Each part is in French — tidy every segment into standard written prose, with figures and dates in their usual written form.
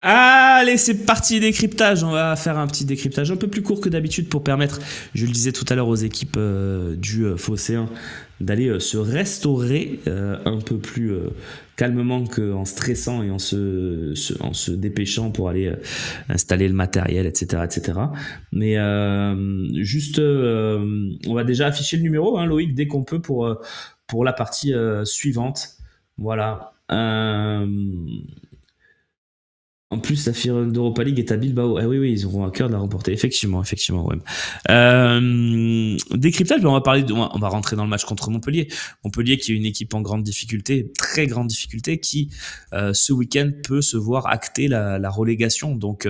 Allez, c'est parti, décryptage. On va faire un petit décryptage un peu plus court que d'habitude pour permettre, je le disais tout à l'heure, aux équipes du Phocéen d'aller se restaurer un peu plus calmement qu'en stressant et en se dépêchant pour aller installer le matériel, etc. etc. Mais juste, on va déjà afficher le numéro, hein, Loïc, dès qu'on peut pour la partie suivante. Voilà. En plus, la finale d'Europa League est à Bilbao. Ah oui, oui, ils auront à cœur de la remporter. Effectivement, ouais. Décryptage, on va parler, on va rentrer dans le match contre Montpellier. Montpellier qui est une équipe en grande difficulté, très grande difficulté, qui ce week-end peut se voir acter la relégation. Donc,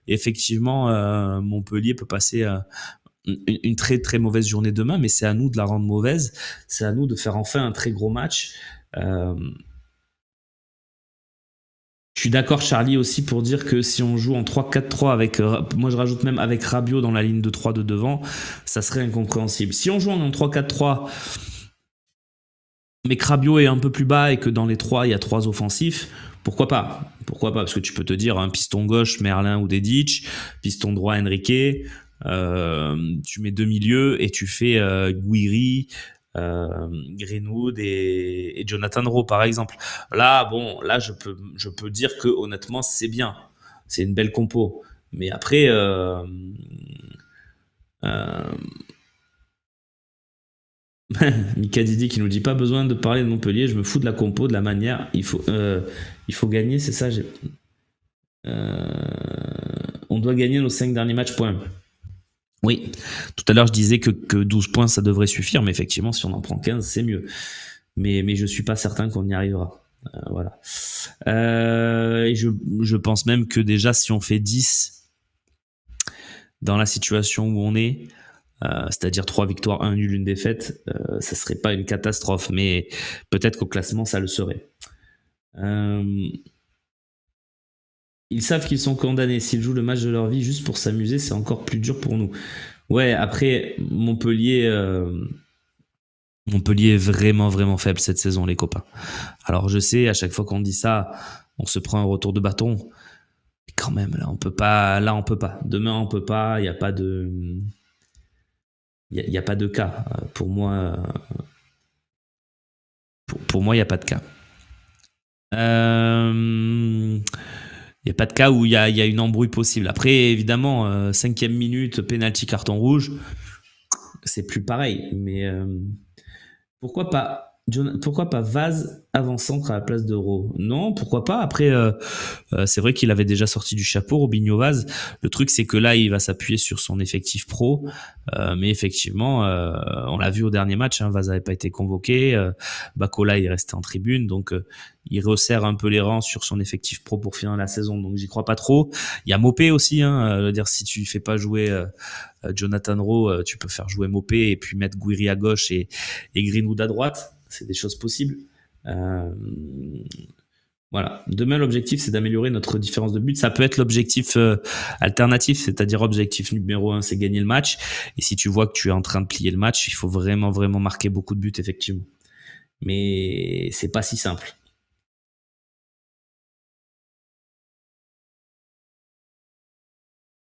effectivement, Montpellier peut passer une très très mauvaise journée demain, mais c'est à nous de la rendre mauvaise. C'est à nous de faire enfin un très gros match. Je suis d'accord, Charlie, aussi pour dire que si on joue en 3-4-3 avec, moi je rajoute même avec Rabiot dans la ligne de 3 de devant, ça serait incompréhensible. Si on joue en 3-4-3, mais que Rabiot est un peu plus bas et que dans les 3 il y a 3 offensifs, pourquoi pas? Pourquoi pas? Parce que tu peux te dire un piston gauche, Merlin ou Dedic, piston droit, Enrique, tu mets 2 milieux et tu fais Guiri, Greenwood et Jonathan Rowe par exemple. Là, bon, là je peux dire que honnêtement c'est bien, c'est une belle compo. Mais après, Mika Didi qui nous dit pas besoin de parler de Montpellier, je me fous de la compo, de la manière. Il faut gagner, c'est ça. On doit gagner nos 5 derniers matchs. Point. Oui, tout à l'heure je disais que 12 points ça devrait suffire, mais effectivement si on en prend 15 c'est mieux. Mais je suis pas certain qu'on y arrivera. Voilà. Et je pense même que déjà si on fait 10 dans la situation où on est, c'est-à-dire 3 victoires, 1 nul, 1 défaite, ça serait pas une catastrophe, mais peut-être qu'au classement ça le serait. Ils savent qu'ils sont condamnés. S'ils jouent le match de leur vie juste pour s'amuser, c'est encore plus dur pour nous. Ouais, après, Montpellier est vraiment, vraiment faible cette saison, les copains. Alors, je sais, à chaque fois qu'on dit ça, on se prend un retour de bâton. Mais quand même, là, on peut pas. Demain, on peut pas. Il n'y a pas de... Il y a pas de cas. Pour moi, il n'y a pas de cas. Il n'y a pas de cas où il y a une embrouille possible. Après, évidemment, 5e minute, penalty, carton rouge, c'est plus pareil. Mais pourquoi pas Vaz avant-centre à la place d'Euro? Non, pourquoi pas? Après, c'est vrai qu'il avait déjà sorti du chapeau, Robinho Vaz. Le truc, c'est que là, il va s'appuyer sur son effectif pro. Mais effectivement, on l'a vu au dernier match, hein, Vaz n'avait pas été convoqué. Bacola, il restait en tribune. Donc, il resserre un peu les rangs sur son effectif pro pour finir la saison. Donc, j'y crois pas trop. Il y a Mopé aussi. Dire si tu fais pas jouer Jonathan Rowe, tu peux faire jouer Mopé et puis mettre Guiri à gauche et Greenwood à droite. C'est des choses possibles. Voilà. Demain, l'objectif, c'est d'améliorer notre différence de but. Ça peut être l'objectif alternatif, c'est-à-dire objectif numéro 1, c'est gagner le match. Et si tu vois que tu es en train de plier le match, il faut vraiment, vraiment marquer beaucoup de buts, effectivement. Mais c'est pas si simple.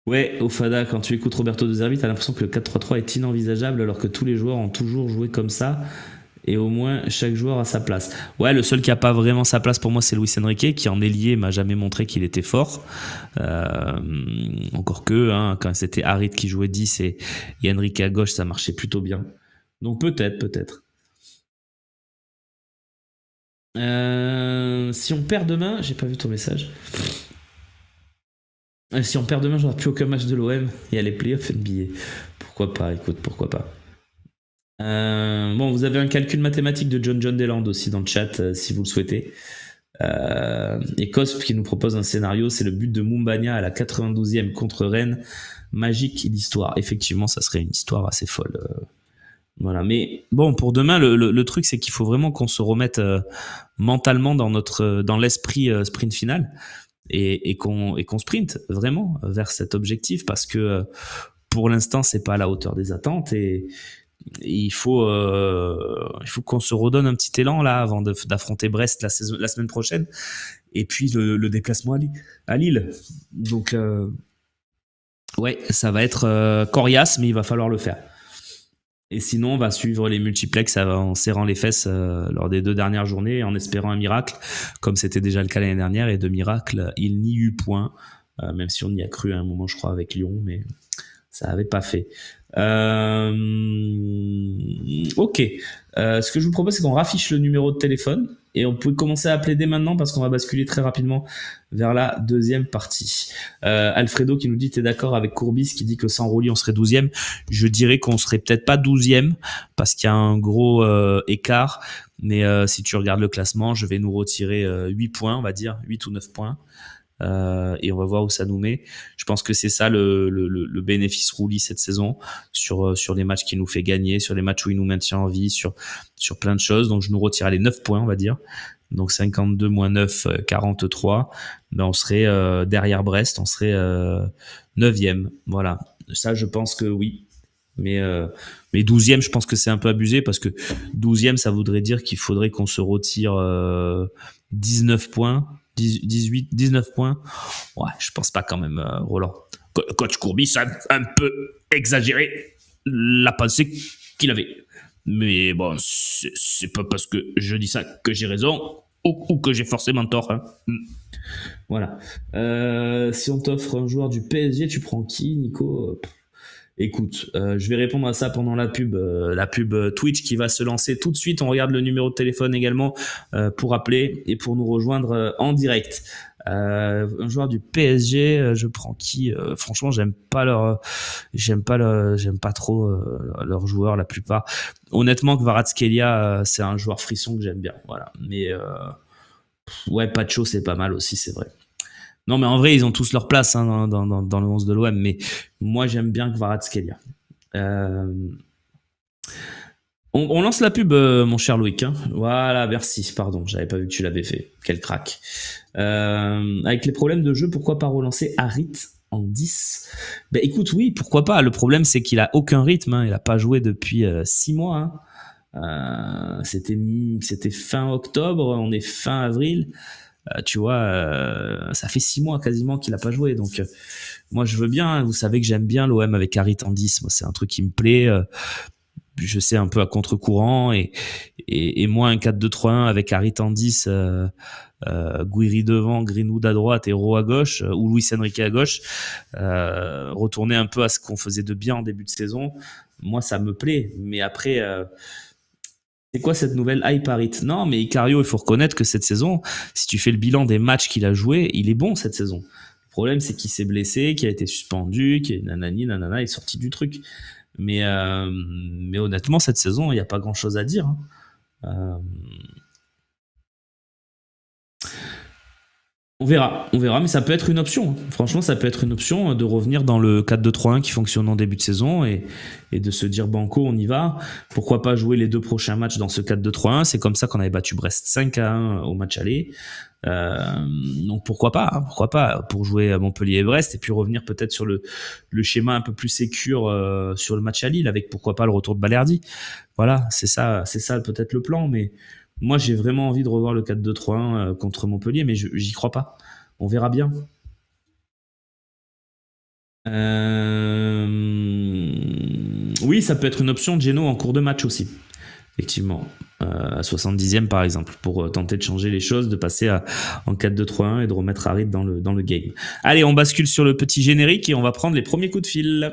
Ouais, Ofada, quand tu écoutes Roberto De Zerbi, t'as l'impression que le 4-3-3 est inenvisageable alors que tous les joueurs ont toujours joué comme ça. Et au moins, chaque joueur a sa place. Ouais, le seul qui a pas vraiment sa place pour moi, c'est Luis Enrique, qui en ailier m'a jamais montré qu'il était fort. Encore que, hein, quand c'était Harit qui jouait 10 et Enrique à gauche, ça marchait plutôt bien. Donc peut-être. Si on perd demain, j'ai pas vu ton message. Si on perd demain, j'aurai plus aucun match de l'OM et à les playoffs NBA. Pourquoi pas, écoute, pourquoi pas. Bon, vous avez un calcul mathématique de John Deland aussi dans le chat, si vous le souhaitez. Et Cosp qui nous propose un scénario, c'est le but de Moumbagna à la 92e contre Rennes. Magique l'histoire. Effectivement, ça serait une histoire assez folle. Voilà. Mais bon, pour demain, le truc, c'est qu'il faut vraiment qu'on se remette mentalement dans l'esprit sprint final et qu'on sprinte vraiment vers cet objectif parce que pour l'instant, c'est pas à la hauteur des attentes et il faut qu'on se redonne un petit élan là avant d'affronter Brest la semaine prochaine et puis le déplacement à Lille. Donc, ouais, ça va être coriace, mais il va falloir le faire. Et sinon, on va suivre les multiplex en serrant les fesses lors des 2 dernières journées, en espérant un miracle, comme c'était déjà le cas l'année dernière. Et de miracle, il n'y eut point, même si on y a cru à un moment, je crois, avec Lyon, mais ça n'avait pas fait. Ok. Ce que je vous propose, c'est qu'on raffiche le numéro de téléphone et on peut commencer à appeler dès maintenant parce qu'on va basculer très rapidement vers la deuxième partie. Alfredo qui nous dit: t'es d'accord avec Courbis qui dit que sans Rolly on serait 12e? Je dirais qu'on serait peut-être pas 12e parce qu'il y a un gros écart, mais si tu regardes le classement, je vais nous retirer 8 points, on va dire 8 ou 9 points. Et on va voir où ça nous met. Je pense que c'est ça le bénéfice Rouli cette saison sur les matchs qu'il nous fait gagner, sur les matchs où il nous maintient en vie, sur plein de choses. Donc je nous retire les 9 points, on va dire. Donc 52 moins 9, 43. Ben on serait derrière Brest, on serait 9e. Voilà. Ça, je pense que oui. Mais 12e, je pense que c'est un peu abusé parce que 12e, ça voudrait dire qu'il faudrait qu'on se retire 19 points. 18, 19 points. Ouais, je pense pas quand même, Roland. Coach Courbis a un peu exagéré la pensée qu'il avait. Mais bon, c'est pas parce que je dis ça que j'ai raison ou que j'ai forcément tort. Hein. Voilà. Si on t'offre un joueur du PSG, tu prends qui, Nico? Écoute, je vais répondre à ça pendant la pub Twitch qui va se lancer tout de suite. On regarde le numéro de téléphone également pour appeler et pour nous rejoindre en direct. Un joueur du PSG, je prends qui? Franchement, j'aime pas trop leurs joueurs la plupart. Honnêtement, Kvaratskhelia, c'est un joueur frisson que j'aime bien. Voilà. Mais ouais, Pacho, c'est pas mal aussi, c'est vrai. Non, mais en vrai, ils ont tous leur place hein, dans le 11 de l'OM. Mais moi, j'aime bien Kvaratskhelia. On lance la pub, mon cher Loïc. Hein. Voilà, merci. Pardon, j'avais pas vu que tu l'avais fait. Quel crack. Avec les problèmes de jeu, pourquoi pas relancer Harit en 10? Ben écoute, oui, pourquoi pas. Le problème, c'est qu'il a aucun rythme. Hein. Il a pas joué depuis 6 mois. Hein. C'était fin octobre, on est fin avril. Tu vois, ça fait 6 mois quasiment qu'il a pas joué. Donc, moi, je veux bien. Hein, vous savez que j'aime bien l'OM avec Harit en 10. Moi, c'est un truc qui me plaît. Je sais, un peu à contre-courant. Et moi, un 4-2-3-1 avec Harit en 10, Guiri devant, Greenwood à droite et Rowe à gauche, ou Luis Enrique à gauche. Retourner un peu à ce qu'on faisait de bien en début de saison. Moi, ça me plaît. Mais après... c'est quoi cette nouvelle hype Harit? Non, mais Icario, il faut reconnaître que cette saison, si tu fais le bilan des matchs qu'il a joué, il est bon cette saison. Le problème, c'est qu'il s'est blessé, qu'il a été suspendu, qu'il est nanani, nanana, il est sorti du truc. Mais honnêtement, cette saison, il n'y a pas grand-chose à dire. Hein. On verra, mais ça peut être une option. Franchement, ça peut être une option de revenir dans le 4-2-3-1 qui fonctionne en début de saison et de se dire banco, on y va. Pourquoi pas jouer les 2 prochains matchs dans ce 4-2-3-1? C'est comme ça qu'on avait battu Brest 5-1 au match aller. Donc pourquoi pas pour jouer à Montpellier et Brest et puis revenir peut-être sur le schéma un peu plus sécure sur le match à Lille avec pourquoi pas le retour de Balerdi. Voilà, c'est ça peut-être le plan, mais moi, j'ai vraiment envie de revoir le 4-2-3-1 contre Montpellier, mais j'y crois pas. On verra bien. Oui, ça peut être une option de Geno en cours de match aussi. Effectivement. À 70e, par exemple, pour tenter de changer les choses, de passer en 4-2-3-1 et de remettre Harit dans le game. Allez, on bascule sur le petit générique et on va prendre les premiers coups de fil.